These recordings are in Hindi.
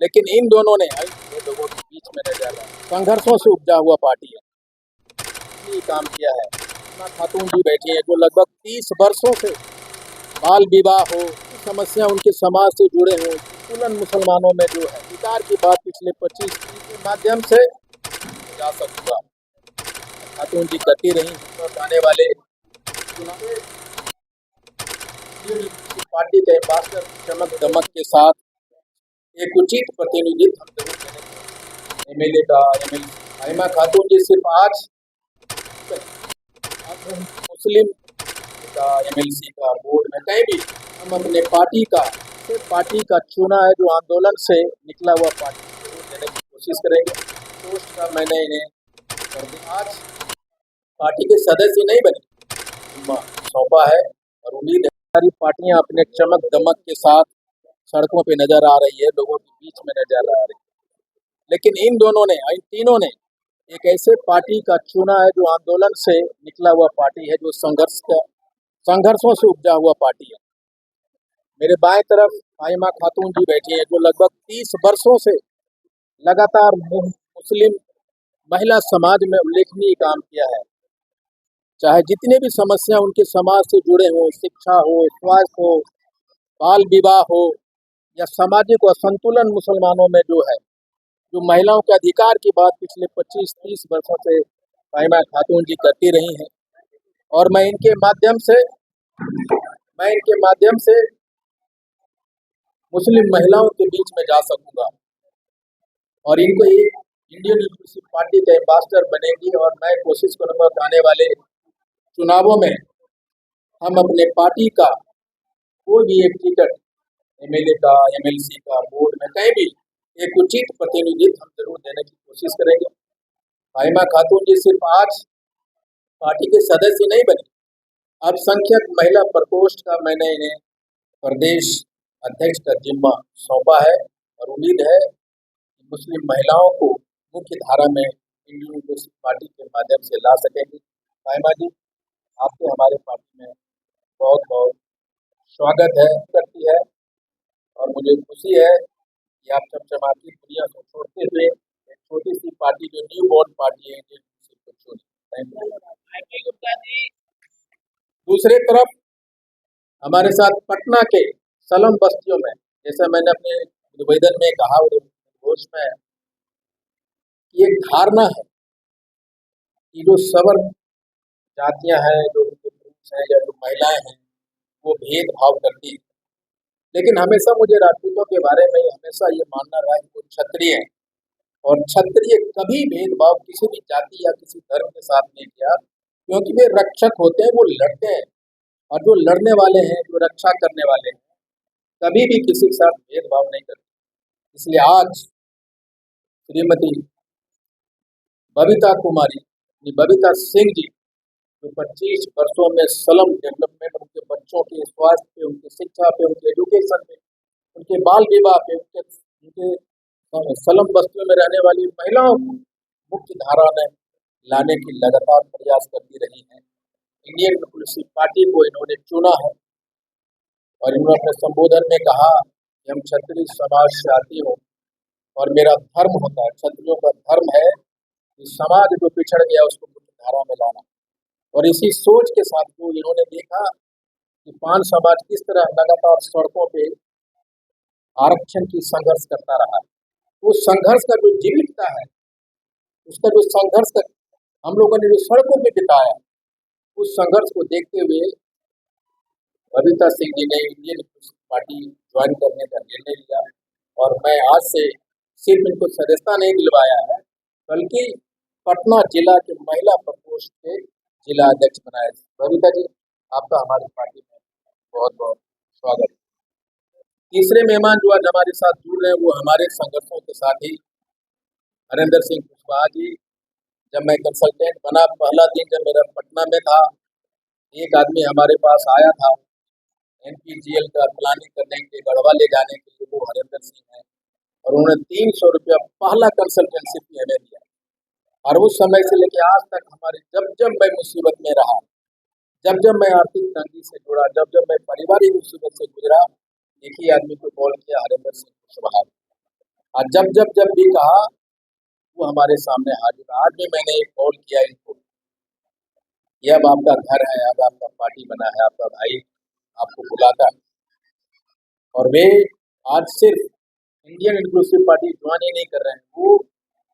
लेकिन इन दोनों ने ये लोगों के बीच में नजर आ संघर्षों से उपजा हुआ पार्टी है, ये काम किया है। ना खातून जी बैठी है जो लगभग 30 वर्षों से बाल विवाह हो, समस्या उनके समाज से जुड़े हो, तुलन मुसलमानों में जो है विकार की बात पिछले 25 के माध्यम से जा सकूंगा। खातून जी करती रही और आने वाले चुनाव पार्टी के एम्बेसडर चमक दमक के साथ एक उचित प्रतिनिधित्व हम जरूर देने एमएलए का एमएलसी हाइमा खातून जी सिर्फ आज मुस्लिम का एमएलसी का बोर्ड में कहीं भी हम अपने पार्टी का चुना है जो आंदोलन से निकला हुआ पार्टी जरूर देने की कोशिश करेंगे। पोस्ट का मैंने इन्हें कर दिया, आज पार्टी के सदस्य नहीं बने सौंपा है और उम्मीद है सारी पार्टियां अपने चमक दमक के साथ सड़कों पे नजर आ रही है, लोगों के बीच में नजर आ रही है। लेकिन इन तीनों ने एक ऐसे पार्टी का चुना है जो आंदोलन से निकला हुआ पार्टी है, जो संघर्षों से उपजा हुआ पार्टी है। मेरे बाएं तरफ हाइमा खातून जी बैठी हैं जो लगभग 30 वर्षों से लगातार मुस्लिम महिला समाज में उल्लेखनीय काम किया है। चाहे जितने भी समस्या उनके समाज से जुड़े हो, शिक्षा हो, स्वास्थ्य हो, बाल विवाह हो या सामाजिक असंतुलन मुसलमानों में जो है, जो महिलाओं के अधिकार की बात पिछले 25-30 वर्षों से हाइमा खातून जी करती रही हैं और मैं इनके माध्यम से मुस्लिम महिलाओं के बीच में जा सकूंगा और इनको इंडियन यूनिवर्सिटी पार्टी का एम्बेसडर बनेगी और मैं कोशिश करूंगा कि आने वाले चुनावों में हम अपने पार्टी का कोई भी एक टिकट एमएलए का एमएलसी का बोर्ड में कहीं भी एक उचित प्रतिनिधित्व हम जरूर देने की कोशिश करेंगे। हाइमा खातून जी सिर्फ आज पार्टी के सदस्य नहीं बने, अल्पसंख्यक महिला प्रकोष्ठ का मैंने इन्हें प्रदेश अध्यक्ष का जिम्मा सौंपा है और उम्मीद है कि मुस्लिम महिलाओं को मुख्य धारा में इंडियन यूनिवर्सिटी पार्टी के माध्यम से ला सकेंगे। हाइमा जी, आपके हमारे पार्टी में बहुत बहुत स्वागत है करती है और मुझे खुशी है कि आप चमचमाती दुनिया को छोड़ते हुए एक छोटी सी पार्टी जो न्यू बॉर्न पार्टी है इंडियन यूनिवर्सिटी को छोड़ी। दूसरे तरफ हमारे साथ पटना के सलम बस्तियों में, जैसा मैंने अपने निवेदन में कहा घोष में, एक धारणा है कि जो सवर्ण जातियां हैं, जो पुरुष हैं या जो महिलाएं हैं, वो भेदभाव करती है। लेकिन हमेशा मुझे राजपूतों के बारे में हमेशा ये मानना रहा कि वो क्षत्रिय हैं और क्षत्रिय कभी भेदभाव किसी भी जाति या किसी धर्म के साथ नहीं किया, क्योंकि वे रक्षक होते हैं, वो लड़ते हैं और जो लड़ने वाले हैं, जो रक्षा करने वाले हैं, कभी भी किसी के साथ भेदभाव नहीं करते। इसलिए आज श्रीमती बबीता सिंह जी जो 25 वर्षों में सलम डेवलपमेंट, उनके बच्चों के स्वास्थ्य पे, उनकी शिक्षा पे, उनके एजुकेशन पे, उनके बाल विवाह पे, उनके सलम बस्तियों में रहने वाली महिलाओं को मुख्य धारा में लाने की लगातार प्रयास करती रही हैं। इंडियन पीपुल्स पार्टी को इन्होंने चुना है और इन्होंने अपने संबोधन में कहा कि हम क्षत्रिय समाज से आती हूँ और मेरा धर्म होता है, क्षत्रियों का धर्म है कि समाज जो पिछड़ गया उसको मुख्य धारा में लाना। और इसी सोच के साथ जो इन्होंने देखा कि पान समाज किस तरह लगातार सड़कों पे आरक्षण की संघर्ष करता रहा, उस संघर्ष का जो जीवितता है, उसका जो संघर्ष का हम लोगों ने जो सड़कों पे बिताया, उस संघर्ष को देखते हुए बबीता सिंह जी ने इंडियन पार्टी ज्वाइन करने का निर्णय लिया और मैं आज से सिर्फ इनको सदस्यता नहीं दिलवाया है, बल्कि पटना जिला के महिला प्रकोष्ठ के जिला अध्यक्ष बनाया। बबीता जी, आपका हमारी पार्टी में बहुत बहुत स्वागत है। तीसरे मेहमान जो आज हमारे साथ जुड़ रहे हैं वो हमारे संगठनों के साथ ही हरेंद्र सिंह कुशवाहा जी। जब मैं कंसल्टेंट बना, पहला दिन जब मेरा पटना में था, एक आदमी हमारे पास आया था NPGL का प्लानिंग करने के गढ़वा ले जाने के लिए, वो हरेंद्र सिंह है और उन्होंने 300 रुपया पहला कंसल्टेंसी फी हमें दिया और उस समय से लेकर आज तक हमारे जब मैं मुसीबत में रहा, जब मैं आर्थिक तंगी से जुड़ा, जब मैं पारिवारिक मुसीबत से गुजरा, एक ही आदमी को कॉल किया, हरेंद्र सिंह कुशवाहा। आज जब भी कहा वो हमारे सामने हाजिर। आज भी मैंने एक कॉल किया इनको, ये अब आपका घर है, अब आपका पार्टी बना है, आपका भाई आपको बुलाता है। और वे आज सिर्फ इंडियन इंक्लूसिव पार्टी ज्वाइन ही नहीं कर रहे हैं, वो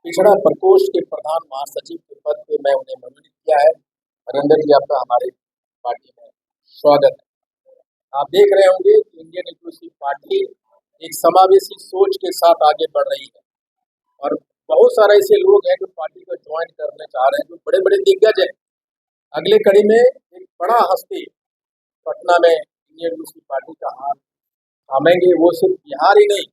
पिछड़ा प्रकोष्ठ के प्रधान महासचिव के पद पे मैं उन्हें मनोनीत किया है। हरिंदर जी, आपका हमारे पार्टी में स्वागत है। आप देख रहे होंगे कि इंडियन इंक्लूसिव पार्टी एक समावेशी सोच के साथ आगे बढ़ रही है और बहुत सारे ऐसे लोग हैं जो पार्टी को ज्वाइन करने चाह रहे हैं, जो बड़े बड़े दिग्गज हैं। अगले कड़ी में एक बड़ा हस्ती पटना में इंडियन इंक्लूसिव पार्टी का हाथ थामेंगे। वो सिर्फ बिहार ही नहीं,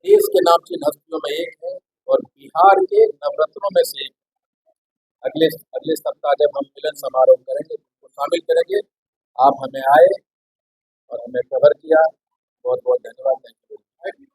देश के नामचीन हस्तियों में एक है और बिहार के नवरत्नों में से एक। अगले अगले सप्ताह जब हम मिलन समारोह करेंगे तो शामिल करेंगे। आप हमें आए और हमें कवर किया, बहुत बहुत धन्यवाद। Thank you.